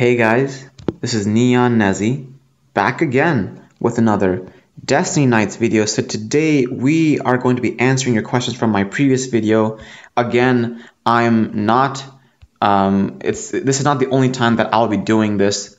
Hey guys, this is QnA back again with another Destiny Knights video. So today we are going to be answering your questions from my previous video. Again, this is not the only time that I'll be doing this.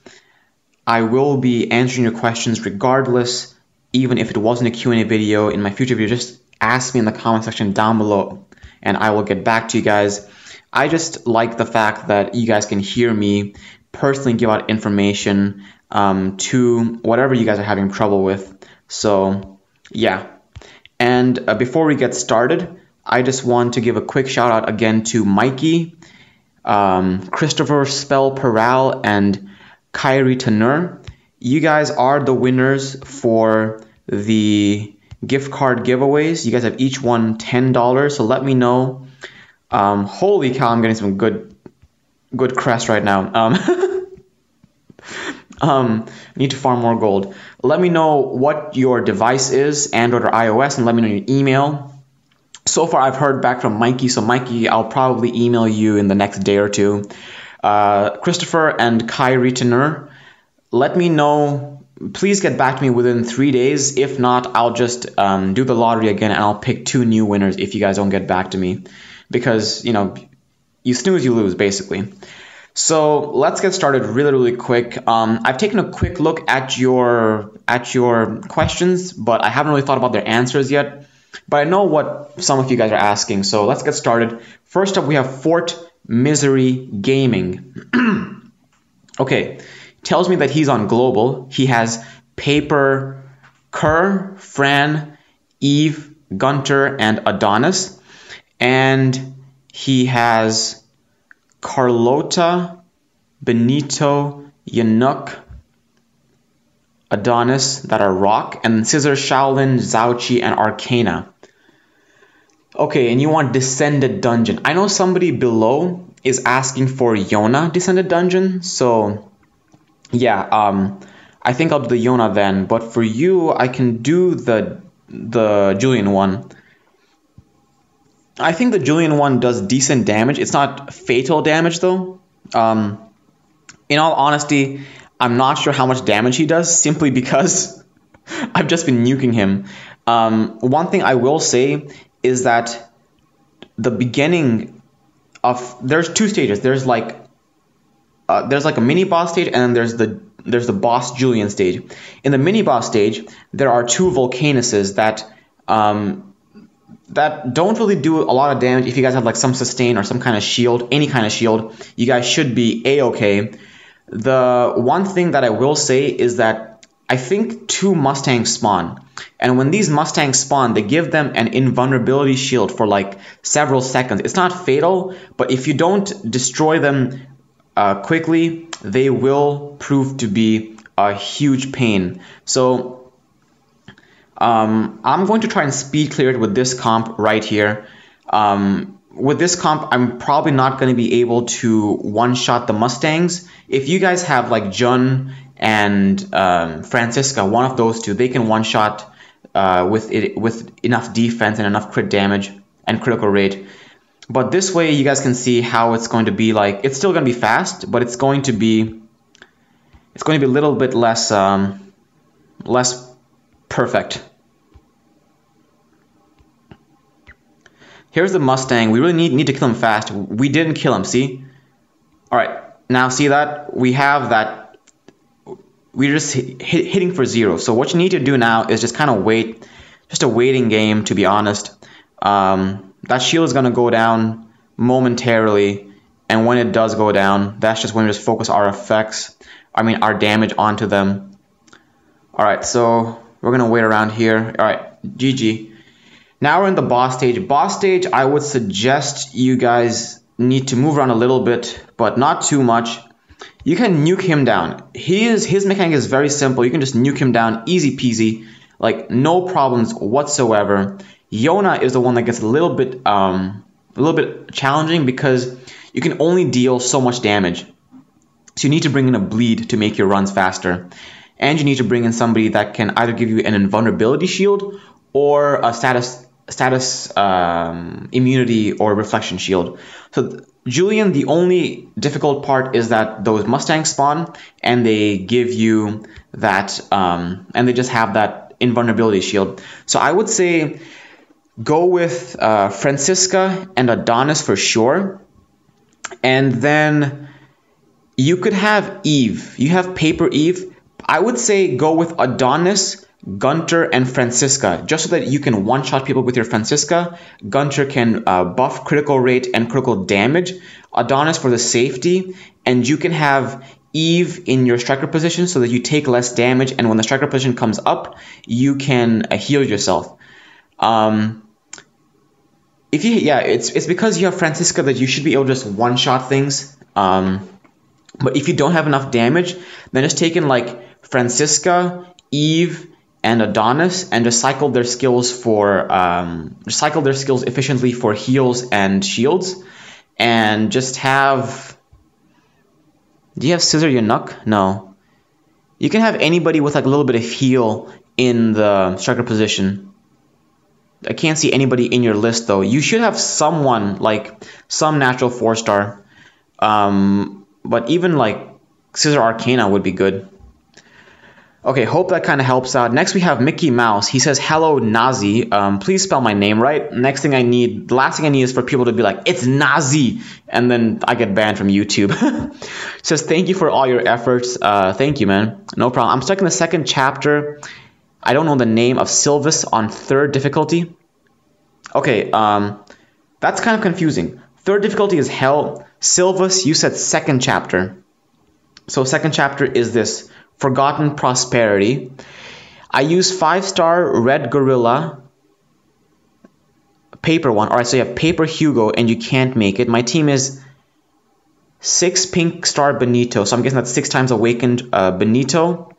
I will be answering your questions regardless, even if it wasn't a Q&A video. In my future video, just ask me in the comment section down below and I will get back to you guys. I just like the fact that you guys can hear me personally give out information to whatever you guys are having trouble with. So yeah, and before we get started, I just want to give a quick shout out again to Mikey, Christopher Spell Peral, and Kyrie Tanur. You guys are the winners for the gift card giveaways. You guys have each won $10, so let me know. Holy cow, I'm getting some good crest right now. Need to farm more gold. Let me know what your device is, Android or iOS, and let me know your email. So far, I've heard back from Mikey, so Mikey, I'll probably email you in the next day or two. Christopher and Kyrie Tanur, let me know. Please get back to me within 3 days. If not, I'll just do the lottery again, and I'll pick 2 new winners if you guys don't get back to me. Because, you know, you snooze, you lose, basically. So let's get started really quick. I've taken a quick look at your questions, but I haven't really thought about their answers yet. But I know what some of you guys are asking, so let's get started. First up, we have Fort Misery Gaming. Okay, tells me that he's on global. He has Paper, Kerr, Fran, Eve, Gunter, and Adonis. And he has Carlota, Benito, Yanuk, Adonis that are rock, and Scissor, Shaolin, Zauchi, and Arcana. Okay, and you want Descended Dungeon. I know somebody below is asking for Yona Descended Dungeon, so yeah, I think I'll do the Yona then, but for you, I can do the Julian one. I think the Julian one does decent damage. It's not fatal damage though. In all honesty, I'm not sure how much damage he does simply because I've just been nuking him. One thing I will say is that the beginning of there's 2 stages. There's like a mini boss stage, and then there's the boss Julian stage. In the mini boss stage, there are 2 Volcanuses that don't really do a lot of damage. If you guys have like some sustain or some kind of shield, any kind of shield, you guys should be a-okay. The one thing that I will say is that I think 2 Mustangs spawn, and when these Mustangs spawn, they give them an invulnerability shield for like several seconds. It's not fatal, but if you don't destroy them quickly, they will prove to be a huge pain. So I'm going to try and speed clear it with this comp right here. With this comp, I'm probably not going to be able to one-shot the Mustangs. If you guys have like Jun and Francisca, one of those 2, they can one-shot with enough defense and enough crit damage and critical rate. But this way, you guys can see how it's going to be like. It's still going to be fast, but it's going to be a little bit less perfect. Here's the Mustang. We really need to kill him fast. We didn't kill him, see? Alright, now see that? We have that. We're just hitting for 0. So what you need to do now is just kind of wait. Just a waiting game, to be honest. That shield is going to go down momentarily. And when it does go down, that's just when we just focus our our damage onto them. Alright, so we're going to wait around here. Alright, GG. Now we're in the boss stage. Boss stage, I would suggest you guys need to move around a little bit, but not too much. You can nuke him down. His mechanic is very simple. You can just nuke him down, easy peasy, like no problems whatsoever. Yona is the one that gets a little bit challenging because you can only deal so much damage. So you need to bring in a bleed to make your runs faster. And you need to bring in somebody that can either give you an invulnerability shield or a status immunity or reflection shield. So Julian, the only difficult part is that those Mustangs spawn and they give you that, and they just have that invulnerability shield. So I would say go with Francisca and Adonis for sure. And then you could have Eve. You have Paper Eve. I would say go with Adonis, Gunter, and Francisca, just so that you can one-shot people with your Francisca. Gunter can buff critical rate and critical damage. Adonis for the safety. And you can have Eve in your striker position so that you take less damage, and when the striker position comes up, you can heal yourself. It's because you have Francisca that you should be able to just one-shot things. But if you don't have enough damage, then just take in like Francisca, Eve, and Adonis, and just cycle their skills efficiently for heals and shields, and just have. Do you have Scissor Yanuk? No. You can have anybody with like a little bit of heal in the striker position. I can't see anybody in your list though. You should have someone like some natural 4-star. But even like Scissor Arcana would be good. Okay, hope that kind of helps out. Next we have Mickey Mouse. He says, hello Nazi. Please spell my name right. The last thing I need is for people to be like, it's Nazi. And then I get banned from YouTube. Says, thank you for all your efforts. Thank you, man. No problem. I'm stuck in the second chapter. I don't know the name of Sylvis on 3rd difficulty. Okay, that's kind of confusing. 3rd difficulty is hell. Sylvis, you said 2nd chapter. So 2nd chapter is this Forgotten Prosperity. I use 5-star Red Gorilla, Paper one. Alright, so you have Paper Hugo and you can't make it. My team is 6 Pink Star Benito. So I'm guessing that's 6 times awakened Benito.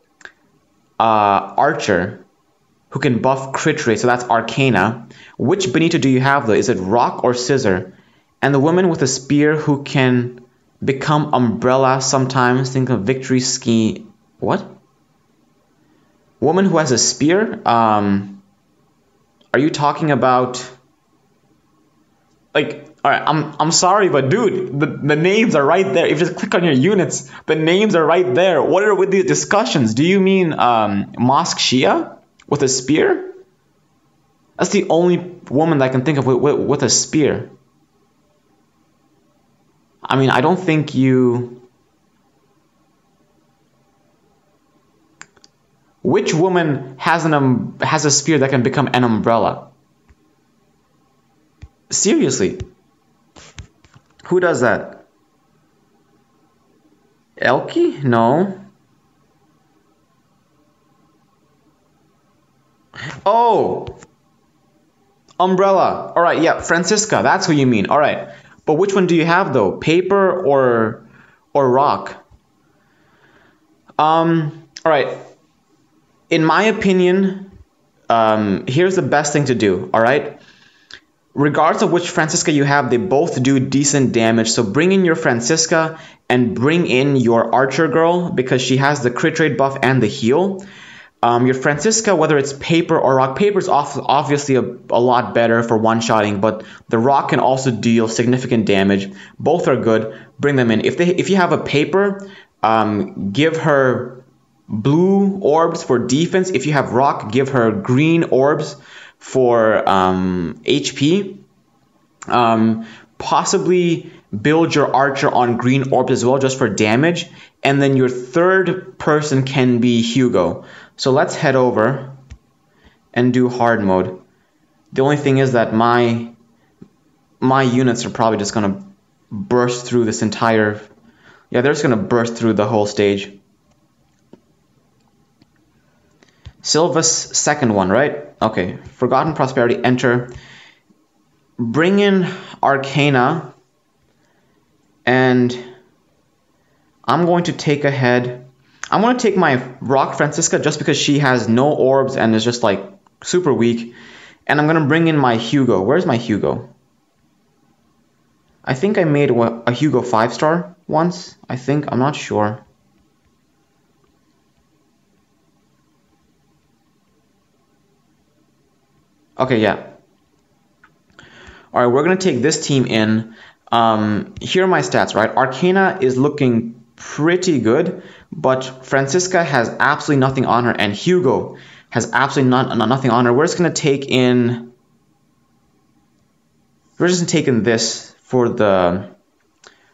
Archer, who can buff crit rate, so that's Arcana. Which Benito do you have though? Is it Rock or Scissor? And the woman with a spear who can become Umbrella sometimes. Think of Victory Ski. What? Woman who has a spear? Are you talking about like? All right, I'm sorry, but dude, the names are right there. If you just click on your units, the names are right there. What are with these discussions? Do you mean Mosque Shia with a spear? That's the only woman that I can think of with a spear. I mean, I don't think you. Which woman has a spear that can become an umbrella? Seriously. Who does that? Elkie? No. Oh! Umbrella. Alright, yeah, Francisca. That's who you mean. Alright. But which one do you have though? Paper or Rock? Alright. In my opinion, here's the best thing to do, alright? Regardless of which Francisca you have, they both do decent damage. So bring in your Francisca and bring in your Archer girl because she has the crit rate buff and the heal. Your Francisca, whether it's Paper or Rock, Paper is obviously a lot better for one-shotting, but the Rock can also deal significant damage. Both are good. Bring them in. If you have a Paper, give her blue orbs for defense. If you have Rock, give her green orbs for HP. Possibly build your Archer on green orbs as well, just for damage. And then your third person can be Hugo. So let's head over and do hard mode. The only thing is that my units are probably just going to burst through this entire... Yeah, they're just going to burst through the whole stage. Sylva's second one, right? Okay. Forgotten Prosperity, enter. Bring in Arcana. And I'm going to take ahead. I'm going to take my Rock Francisca just because she has no orbs and is just like super weak. And I'm going to bring in my Hugo. Where's my Hugo? I think I made a Hugo 5-star once. I think. I'm not sure. Okay, yeah. Alright, we're going to take this team in. Here are my stats, right? Arcana is looking pretty good, but Francisca has absolutely nothing on her, and Hugo has absolutely nothing on her. We're just gonna take in. We're just gonna take in this for the.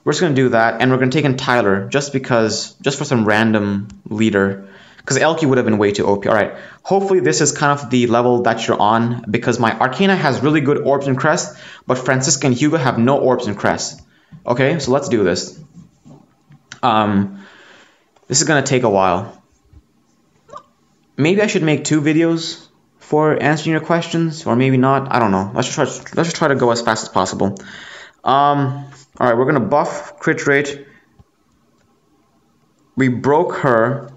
We're just gonna do that, and we're gonna take in Tyler just for some random leader, because Elky would have been way too OP. All right. Hopefully this is kind of the level that you're on, because my Arcana has really good orbs and crests, but Francisca and Hugo have no orbs and crests. Okay, so let's do this. This is gonna take a while. Maybe I should make 2 videos for answering your questions, or maybe not. I don't know. Let's just try to go as fast as possible. All right, we're gonna buff crit rate. We broke her.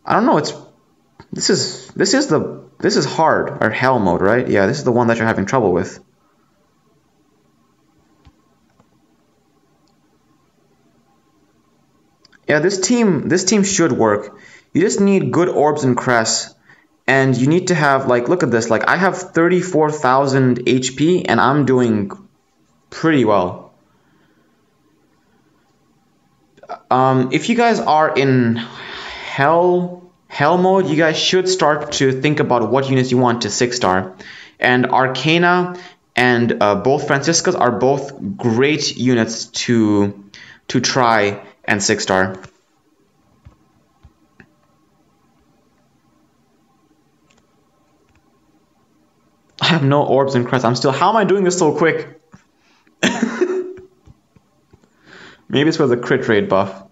I don't know. This is hard, or hell mode, right? Yeah, this is the one that you're having trouble with. Yeah, this team should work. You just need good orbs and crests, and you need to have, like, look at this. Like, I have 34,000 HP, and I'm doing pretty well. If you guys are in hell mode, you guys should start to think about what units you want to 6-star. And Arcana and both Franciscas are both great units to try and 6-star. I have no orbs and crests. How am I doing this so quick? Maybe it's with the crit rate buff.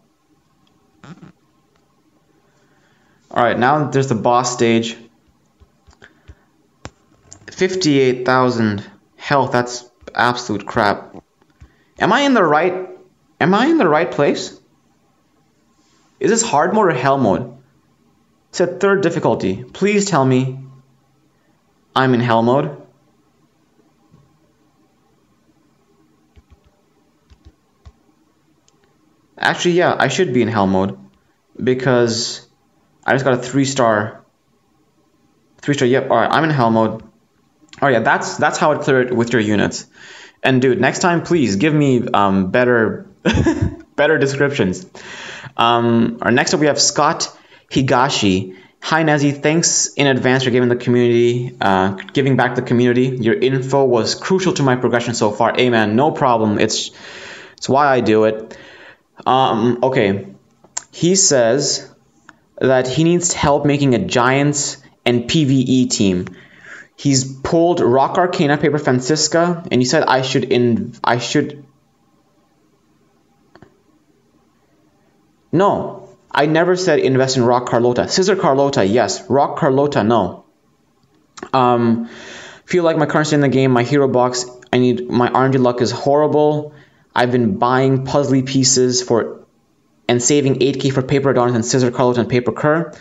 Alright, now there's the boss stage. 58,000 health, that's absolute crap. Am I in the right place? Is this hard mode or hell mode? It's at 3rd difficulty. Please tell me I'm in hell mode. Actually, yeah, I should be in hell mode, because I just got a 3-star. 3-star, yep, alright, I'm in hell mode. Oh yeah, that's how it cleared with your units. And dude, next time please give me better better descriptions. Next up we have Scott Higashi. Hi Nazi, thanks in advance for giving back the community. Your info was crucial to my progression so far. Hey man, no problem. It's why I do it. Okay. He says that he needs help making a Giants and PvE team. He's pulled Rock Arcana, Paper Francisca, and he said I should. No, I never said invest in Rock Carlota. Scissor Carlota, yes. Rock Carlota, no. Feel like my current state in the game, my hero box, my RNG luck is horrible. I've been buying puzzly pieces and saving 8k for Paper Adonis and Scissor Carlota and Paper Kerr.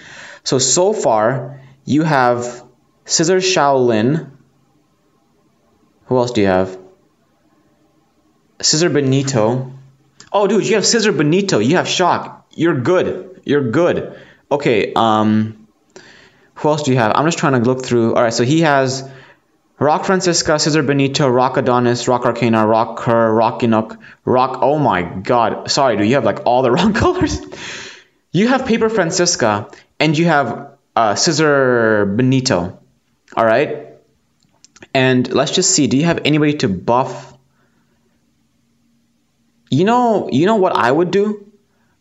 So far, you have Scissor Shaolin. Who else do you have? Scissor Benito. Oh, dude, you have Scissor Benito. You have Shock. You're good. You're good. Okay, who else do you have? I'm just trying to look through. All right, so he has Rock Francisca, Scissor Benito, Rock Adonis, Rock Arcana, Rock Kerr, Rock Inuk, Rock... Oh my god. Sorry, dude, you have like all the wrong colors. You have Paper Francisca, and you have Scissor Benito. All right? And let's just see. Do you have anybody to buff? You know what I would do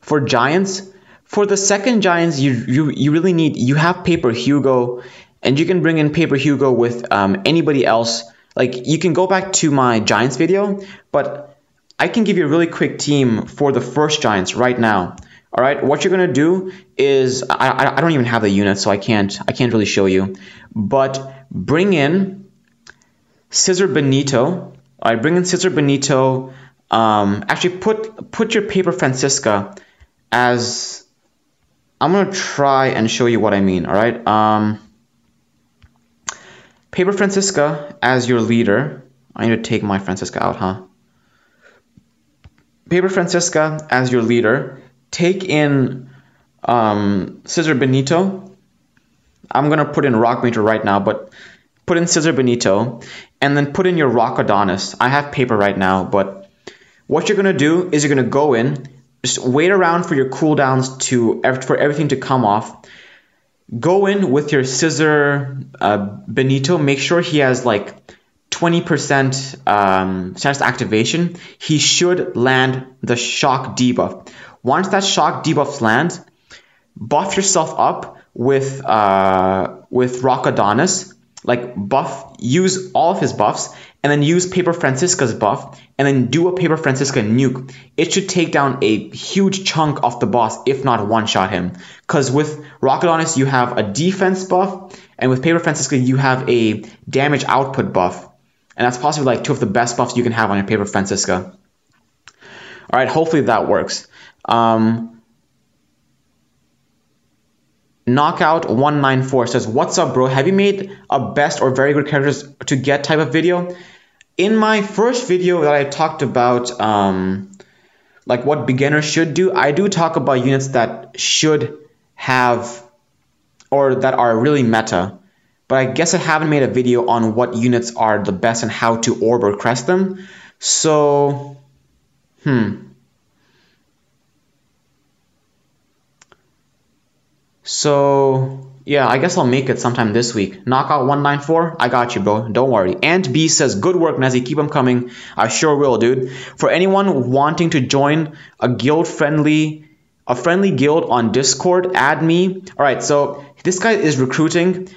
for Giants? For the second Giants, you really need... You have Paper Hugo, and you can bring in Paper Hugo with anybody else. Like, you can go back to my Giants video, but I can give you a really quick team for the first Giants right now. All right, what you're gonna do is I don't even have the unit, so I can't really show you. But bring in Scissor Benito. All right, bring in Scissor Benito. Actually, put your Paper Francisca as... I'm gonna try and show you what I mean. All right. Paper Francisca as your leader. I need to take my Francisca out, huh? Paper Francisca as your leader. Take in Scissor Benito. I'm going to put in Rock Meter right now, but put in Scissor Benito, and then put in your Rock Adonis. I have paper right now, but what you're going to do is you're going to go in, just wait around for your cooldowns for everything to come off. Go in with your Scissor Benito. Make sure he has like 20% chance activation. He should land the Shock debuff. Once that Shock debuff lands, buff yourself up with Rock Adonis. Like use all of his buffs, and then use Paper Francisca's buff, and then do a Paper Francisca nuke. It should take down a huge chunk of the boss, if not one-shot him. Because with Rock Adonis, you have a defense buff, and with Paper Francisca, you have a damage output buff. And that's possibly like two of the best buffs you can have on your Paper Francisca. Alright, hopefully that works. Knockout194 says, what's up, bro? Have you made a best or very good characters to get type of video? In my first video that I talked about like what beginners should do, I do talk about units that should have or that are really meta. But I guess I haven't made a video on what units are the best and how to orb or crest them. So, So, yeah, I guess I'll make it sometime this week. Knockout194, I got you, bro. Don't worry. Ant B says, good work, Nezzy. Keep them coming. I sure will, dude. For anyone wanting to join a friendly guild on Discord, add me. All right, so this guy is recruiting.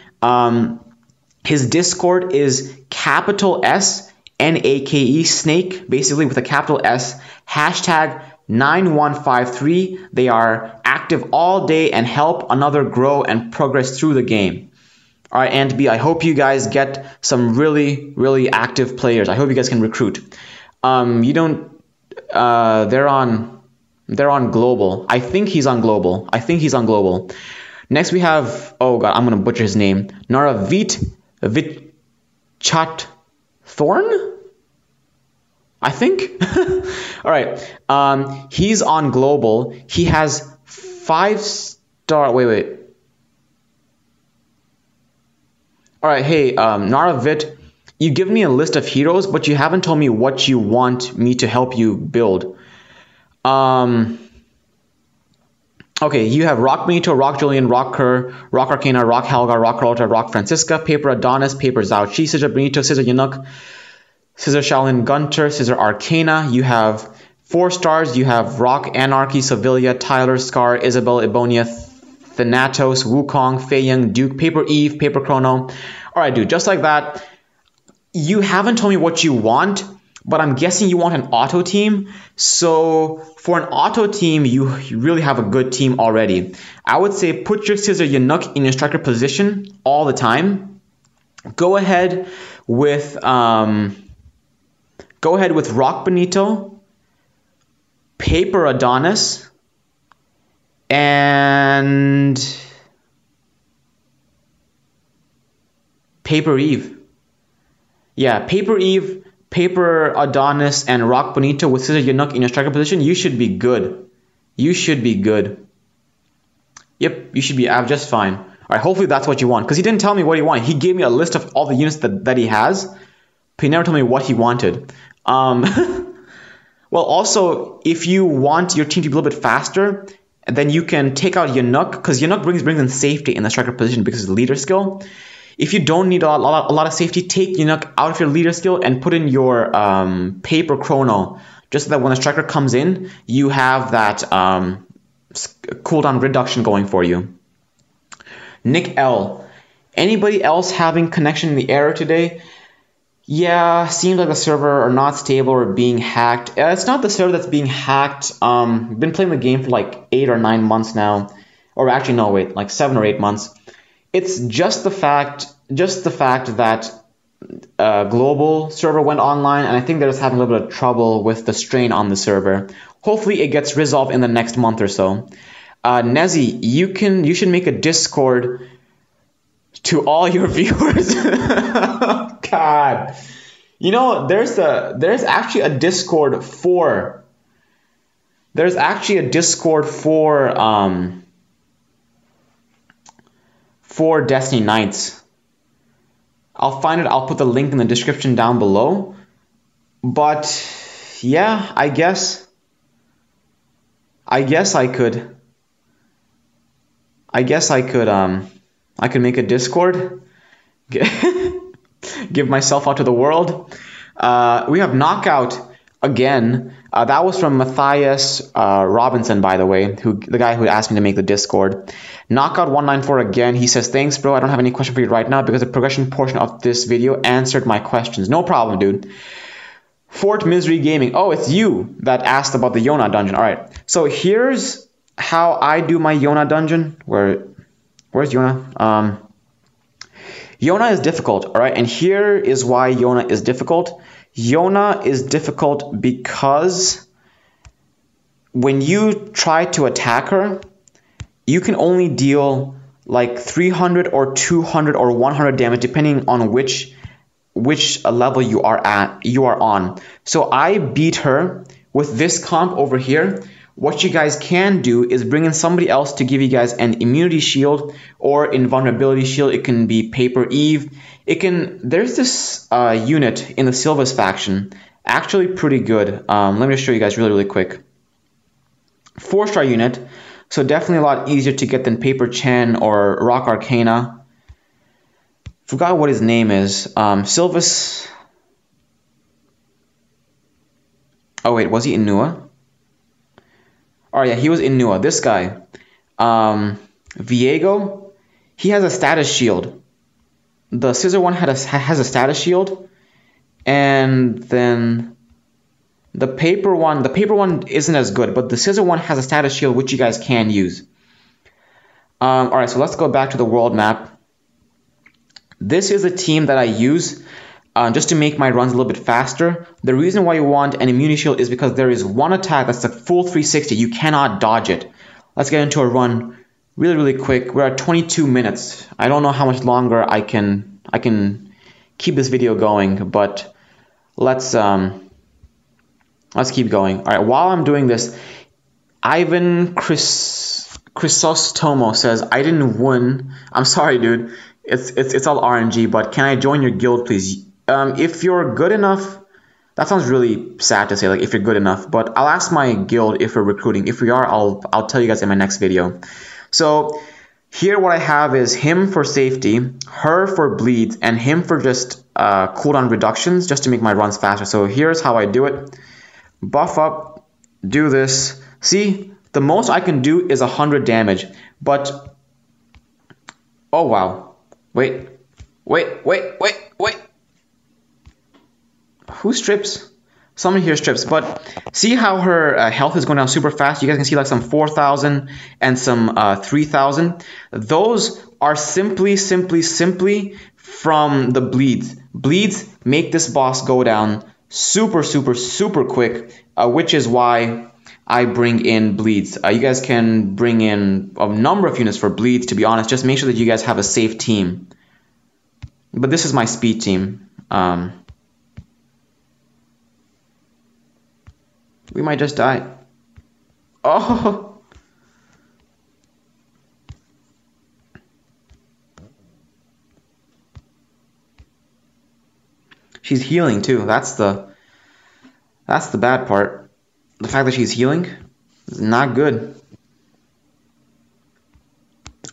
His Discord is capital S NAKE Snake, basically with a capital S, hashtag 9153. They are active all day and help another grow and progress through the game. All right, and B, I hope you guys get some really, really active players. I hope you guys can recruit. They're on global. I think he's on global. Next we have, oh god, I'm gonna butcher his name. Naravit Vichat Thorn? I think. All right. He's on global. He has 5-star. Wait. All right. Hey, Naravit, you give me a list of heroes, but you haven't told me what you want me to help you build. Okay, you have Rock Benito, Rock Julian, Rock Kerr, Rock Arcana, Rock Helga, Rock Carlota, Rock Francisca, Paper Adonis, Paper Zhao Chi, Scissor Benito, Scissor Yunuk, Scissor Shaolin Gunter, Scissor Arcana. You have 4 stars. You have Rock Anarchy, Sevilla, Tyler, Scar, Isabel, Ebonia, Thanatos, Wukong, Fei Young, Duke, Paper Eve, Paper Chrono. All right, dude, just like that. You haven't told me what you want, but I'm guessing you want an auto team. So for an auto team, you really have a good team already. I would say put your Scissor Yunuk in your striker position all the time. Go ahead with Rock Benito, Paper Adonis, and Paper Eve. Yeah, Paper Eve, Paper Adonis, and Rock Benito with Scissor Yunuk in your striker position. You should be good. You should be good. Yep, you should be just fine. All right, hopefully that's what you want. Because he didn't tell me what he wanted. He gave me a list of all the units that he has, but he never told me what he wanted. Well, also, if you want your team to be a little bit faster, then you can take out Yunuk, because Yunuk brings in safety in the striker position because it's a leader skill. If you don't need a lot of safety, take Yunuk out of your leader skill and put in your Paper Chrono, just so that when the striker comes in, you have that cooldown reduction going for you. Nick L. Anybody else having connection in the error today? Yeah, seems like the server are not stable or being hacked. It's not the server that's being hacked. Been playing the game for like 8 or 9 months now. Or actually, no, wait, like 7 or 8 months. It's just the fact that global server went online, and I think they're just having a little bit of trouble with the strain on the server. Hopefully it gets resolved in the next month or so. Nezzy, you should make a Discord to all your viewers. God, you know, there's actually a Discord for Destiny Knights. I'll find it. I'll put the link in the description down below. But yeah, I guess I could make a Discord, give myself out to the world. We have Knockout again. That was from Matthias Robinson, by the way, the guy who asked me to make the Discord. Knockout 194 again. He says, thanks, bro. I don't have any question for you right now because the progression portion of this video answered my questions. No problem, dude. Fort Misery Gaming. Oh, it's you that asked about the Yona dungeon. All right. So here's how I do my Yona dungeon. Where's Yona? Yona is difficult, all right? And here is why Yona is difficult. Yona is difficult because when you try to attack her, you can only deal like 300 or 200 or 100 damage depending on which level you are on. So I beat her with this comp over here. What you guys can do is bring in somebody else to give you guys an immunity shield or invulnerability shield. It can be Paper Eve. There's this unit in the Silva's faction, actually pretty good. Let me just show you guys really quick. 4-star unit, so definitely a lot easier to get than Paper Chen or Rock Arcana. Forgot what his name is. Silvus. Oh wait, was he in Nua? Oh yeah, he was in Nua. This guy, Viego, he has a status shield. The scissor one has a status shield, and then the paper one isn't as good, but the scissor one has a status shield which you guys can use. All right, so let's go back to the world map. This is a team that I use just to make my runs a little bit faster. The reason why you want an immunity shield is because there is one attack that's a full 360. You cannot dodge it. Let's get into a run really quick. We're at 22 minutes. I don't know how much longer I can keep this video going, but let's keep going. All right, while I'm doing this, Ivan Chrysostomo says, I didn't win. I'm sorry, dude. It's all RNG, but can I join your guild, please? If you're good enough, that sounds really sad to say, like if you're good enough, but I'll ask my guild if we're recruiting. If we are, I'll tell you guys in my next video. So here what I have is him for safety, her for bleeds, and him for just cooldown reductions, just to make my runs faster. So here's how I do it. Buff up, do this. See, the most I can do is 100 damage, but oh wow. Wait. Who strips? Someone here strips, but see how her health is going down super fast? You guys can see like some 4,000 and some 3,000. Those are simply from the bleeds. Bleeds make this boss go down super quick, which is why I bring in bleeds. You guys can bring in a number of units for bleeds, to be honest. Just make sure that you guys have a safe team. But this is my speed team. We might just die. Oh! She's healing too. That's the bad part. The fact that she's healing is not good.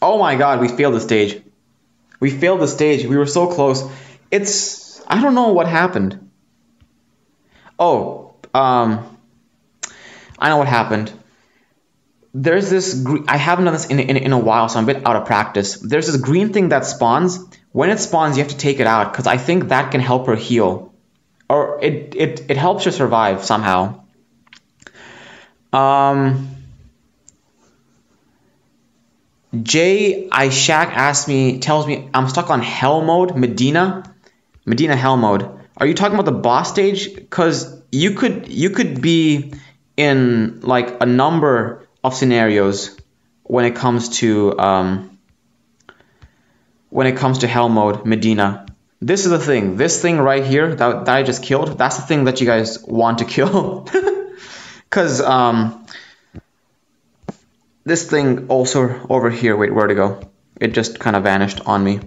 Oh my god, we failed the stage. We failed the stage. We were so close. I don't know what happened. Oh, I know what happened. There's this, I haven't done this in a while, so I'm a bit out of practice. There's this green thing that spawns. When it spawns, you have to take it out, because I think that can help her heal. Or it helps her survive somehow. Jay Ishak tells me I'm stuck on hell mode, Medina hell mode. Are you talking about the boss stage? Because you could be in like a number of scenarios when it comes to hell mode, Medina. This is the thing. This thing right here that I just killed, that's the thing that you guys want to kill. Because this thing also over here, wait, where'd it go? It just kind of vanished on me.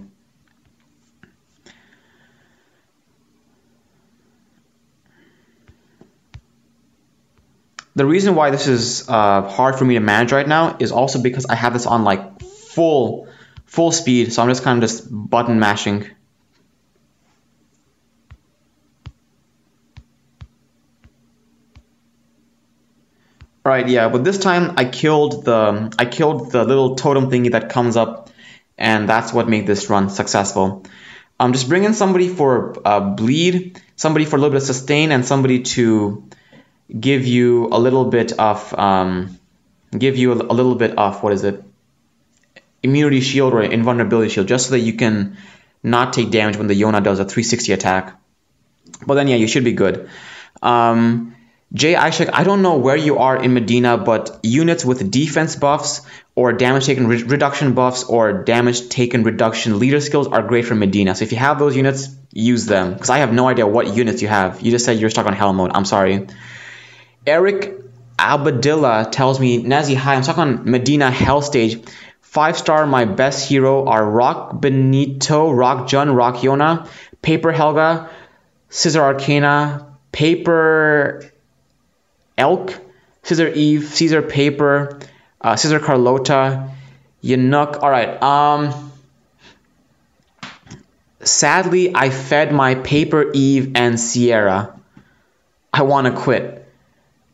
The reason why this is hard for me to manage right now is also because I have this on like full speed, so I'm just kind of just button mashing. Alright, yeah, but this time I killed the little totem thingy that comes up, and that's what made this run successful. Just bring in somebody for bleed, somebody for a little bit of sustain, and somebody to give you a little bit of what is it? Immunity shield or invulnerability shield, just so that you can not take damage when the Yona does a 360 attack. But then yeah, you should be good. Jay Ishak, I don't know where you are in Medina, but units with defense buffs or damage taken reduction buffs or damage taken reduction leader skills are great for Medina. So if you have those units, use them. Because I have no idea what units you have. You just said you're stuck on hell mode. I'm sorry. Eric Abadilla tells me, Nazi, hi, I'm stuck on Medina hell stage. 5-star, my best hero are Rock Benito, Rock Jun, Rock Yona, Paper Helga, Scissor Arcana, Paper Elk, Scissor Eve, Caesar Paper, Scissor Carlota, Yanuk. Alright, sadly, I fed my Paper Eve and Sierra. I want to quit.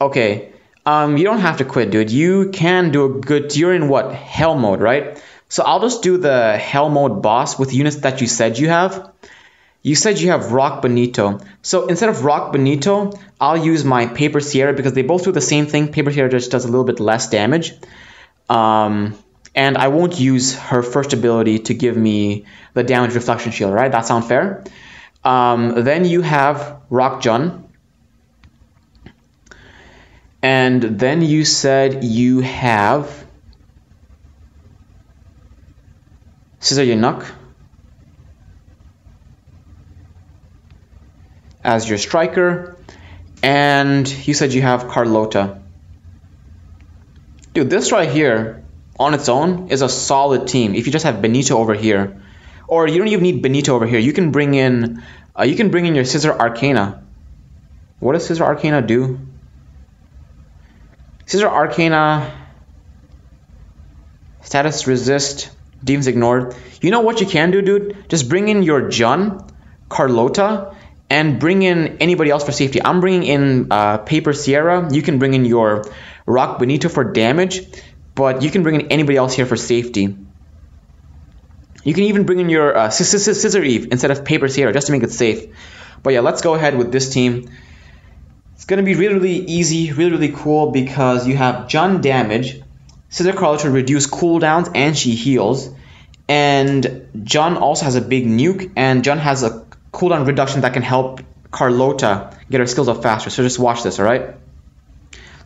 Okay, you don't have to quit, dude. You can do a good... You're in what? Hell mode, right? So I'll just do the Hell mode boss with units that you said you have. You said you have Rock Benito. So instead of Rock Benito, I'll use my Paper Sierra because they both do the same thing. Paper Sierra just does a little bit less damage. And I won't use her first ability to give me the damage reflection shield, right? That sound fair? Then you have Rock Jun. And then you said you have Scissor Yanuk as your striker, and you said you have Carlota. Dude, this right here on its own is a solid team. If you just have Benito over here, or you don't even need Benito over here, you can bring in your Scissor Arcana. What does Scissor Arcana do? Scissor Arcana, status resist, defense ignored. You know what you can do, dude? Just bring in your Jun, Carlota, and bring in anybody else for safety. I'm bringing in Paper Sierra. You can bring in your Rock Benito for damage, but you can bring in anybody else here for safety. You can even bring in your Scissor Eve instead of Paper Sierra just to make it safe. But yeah, let's go ahead with this team. It's going to be really, really easy, really, really cool because you have Jun damage, Scissor Carlota reduce cooldowns, and she heals. And Jun also has a big nuke, and Jun has a cooldown reduction that can help Carlota get her skills up faster. So just watch this, alright?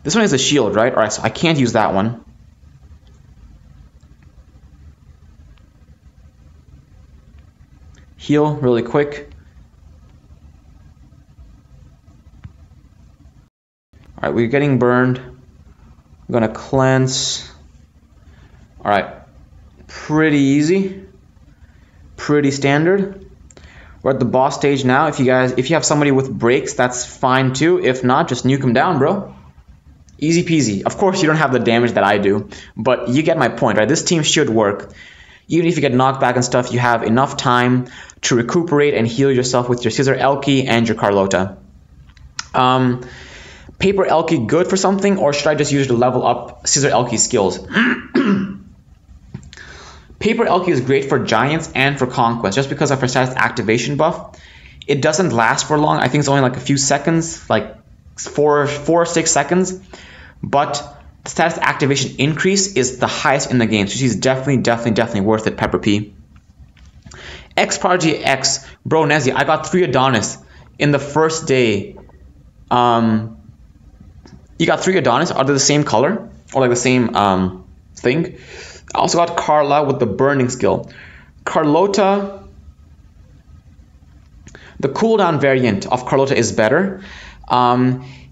This one is a shield, right? Alright, so I can't use that one. Heal really quick. Alright, we're getting burned. I'm gonna cleanse. Alright, pretty easy. Pretty standard. We're at the boss stage now. If you have somebody with breaks, that's fine too. If not, just nuke them down, bro. Easy peasy. Of course, you don't have the damage that I do, but you get my point, right? This team should work. Even if you get knocked back and stuff, you have enough time to recuperate and heal yourself with your Scissor Elkie and your Carlota. Paper Elkie good for something, or should I just use it to level up Scissor Elkie skills? Paper Elkie is great for Giants and for Conquest, just because of her status activation buff. It doesn't last for long. I think it's only like a few seconds, like 4 or 6 seconds. But the status activation increase is the highest in the game, so she's definitely worth it, Pepper P. X Prodigy X, bro, Nezi, I got 3 Adonis in the first day. You got 3 Adonis. Are they the same color or like the same thing? I also got Carla with the burning skill. Carlota, the cooldown variant of Carlota is better.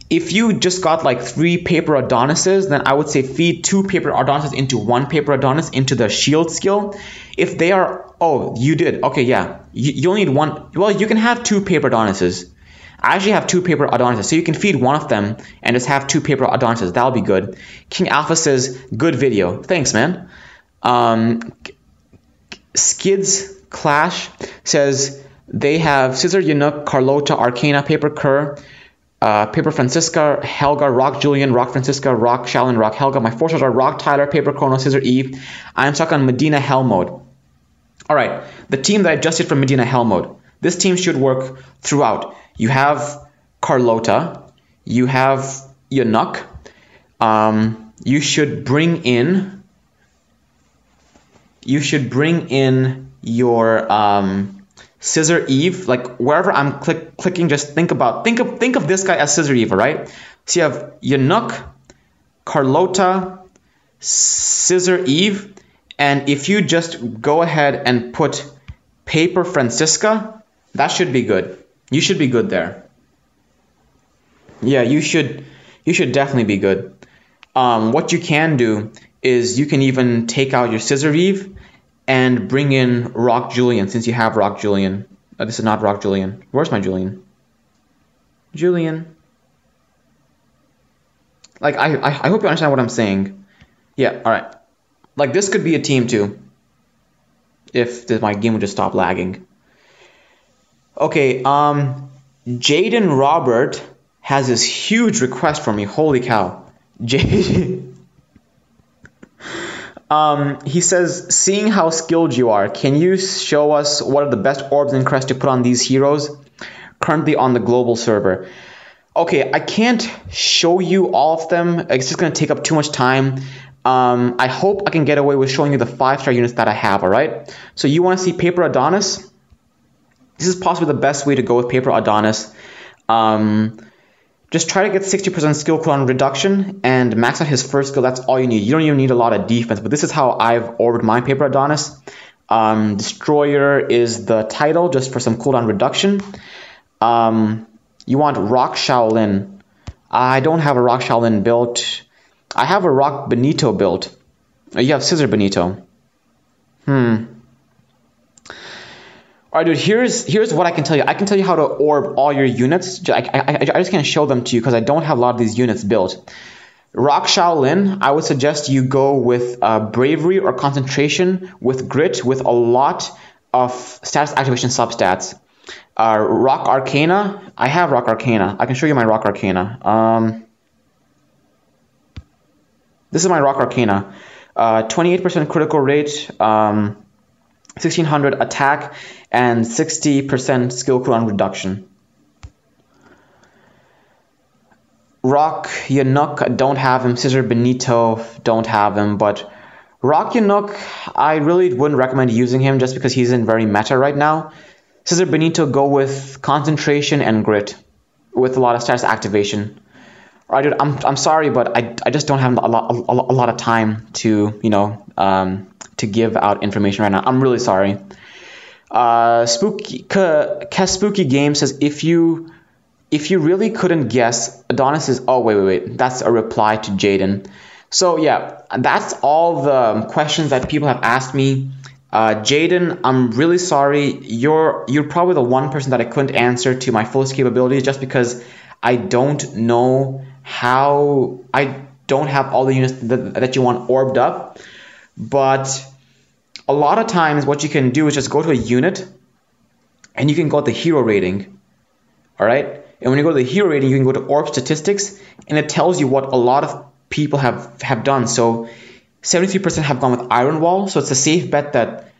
If you just got like 3 Paper Adonises, then I would say feed 2 Paper Adonises into 1 Paper Adonis into the shield skill. If they are, oh, you did. Okay, yeah. You only need 1. Well, you can have 2 Paper Adonises. I actually have 2 paper Adonises, so you can feed one of them and just have 2 paper Adonises. That'll be good. King Alpha says, good video. Thanks, man. Skids Clash says they have Scissor, Eunuch, Carlota, Arcana, Paper Kerr, Paper Francisca, Helga, Rock Julian, Rock Francisca, Rock Shaolin, Rock Helga. My 4 stars are Rock Tyler, Paper Chrono, Scissor Eve. I am stuck on Medina Hell mode. Alright, the team that I just did from Medina Hell mode. This team should work throughout. You have Carlota, you have Eunuch. You should bring in your Scissor Eve, like wherever I'm clicking, just think of this guy as Scissor Eve, right? So you have Eunuch, Carlota, Scissor Eve, and if you just go ahead and put Paper Francisca, that should be good. You should be good there. Yeah, you should definitely be good. What you can do is you can even take out your Scissor Eve and bring in Rock Julian, since you have Rock Julian. This is not Rock Julian. Where's my Julian? Julian. Like, I hope you understand what I'm saying. Yeah, alright. Like, this could be a team too, if my game would just stop lagging. Okay, Jaden Robert has this huge request from me. Holy cow. Jaden. He says, seeing how skilled you are, can you show us what are the best orbs and crests to put on these heroes currently on the global server? Okay, I can't show you all of them. It's just going to take up too much time. I hope I can get away with showing you the 5-star units that I have, alright? So you want to see Paper Adonis? This is possibly the best way to go with Paper Adonis. Just try to get 60% skill cooldown reduction and max out his first skill. That's all you need. You don't even need a lot of defense, but this is how I've ordered my Paper Adonis. Destroyer is the title, just for some cooldown reduction. You want Rock Shaolin. I don't have a Rock Shaolin built. I have a Rock Benito built. You have Scissor Benito. Alright, dude, here's what I can tell you. I can tell you how to orb all your units. I just can't show them to you because I don't have a lot of these units built. Rock Shaolin, I would suggest you go with Bravery or Concentration with Grit with a lot of status activation substats. Rock Arcana, I have Rock Arcana. I can show you my Rock Arcana. This is my Rock Arcana. 28% critical rate, 1600 attack, and 60% skill cooldown reduction. Rock Eunuch, don't have him. Scissor Benito, don't have him. But Rock Eunuch, I really wouldn't recommend using him just because he's in very meta right now. Scissor Benito, go with Concentration and Grit with a lot of status activation. Alright, dude, I'm sorry, but I just don't have a lot of time to, you know, to give out information right now. I'm really sorry. Spooky Game says, if you really couldn't guess, Adonis is... Oh, wait. That's a reply to Jaden. So, yeah, that's all the questions that people have asked me. Jaden, I'm really sorry. You're probably the one person that I couldn't answer to my fullest capabilities just because I don't know how... I don't have all the units that you want orbed up. But a lot of times what you can do is just go to a unit and you can go to the hero rating. Alright? And when you go to the hero rating, you can go to orb statistics and it tells you what a lot of people have done. So 73% have gone with Iron Wall. So it's a safe bet that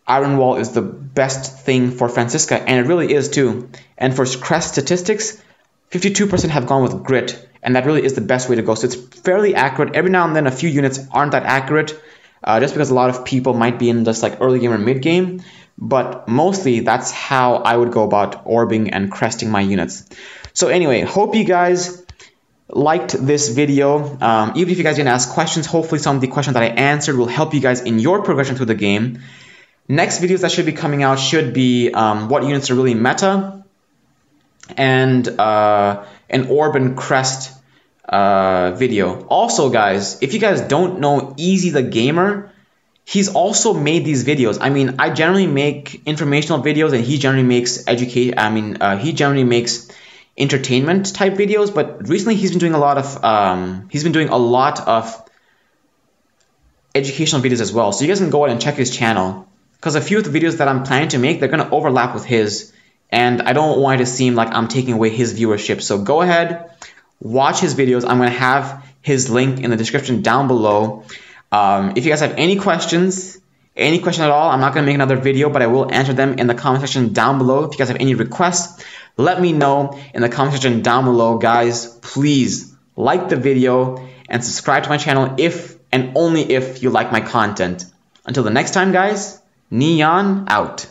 Iron Wall is the best thing for Francisca. And it really is too. And for crest statistics, 52% have gone with Grit. And that really is the best way to go. So it's fairly accurate. Every now and then a few units aren't that accurate. Just because a lot of people might be in just like early game or mid game. But mostly that's how I would go about orbing and cresting my units. So anyway, hope you guys liked this video. Even if you guys didn't ask questions, hopefully some of the questions that I answered will help you guys in your progression through the game. Next videos that should be coming out should be what units are really meta, and an orb and crest video. Also, guys, if you guys don't know EZE the Gamer, he's also made these videos. I mean, I generally make informational videos, and he generally makes entertainment type videos, but recently he's been doing a lot of educational videos as well. So you guys can go out and check his channel, because a few of the videos that I'm planning to make, they're going to overlap with his, and I don't want it to seem like I'm taking away his viewership. So go ahead, watch his videos. I'm going to have his link in the description down below. If you guys have any questions at all, I'm not going to make another video, but I will answer them in the comment section down below. If you guys have any requests, let me know in the comment section down below. Guys, please like the video and subscribe to my channel if and only if you like my content. Until the next time, guys, Neon out.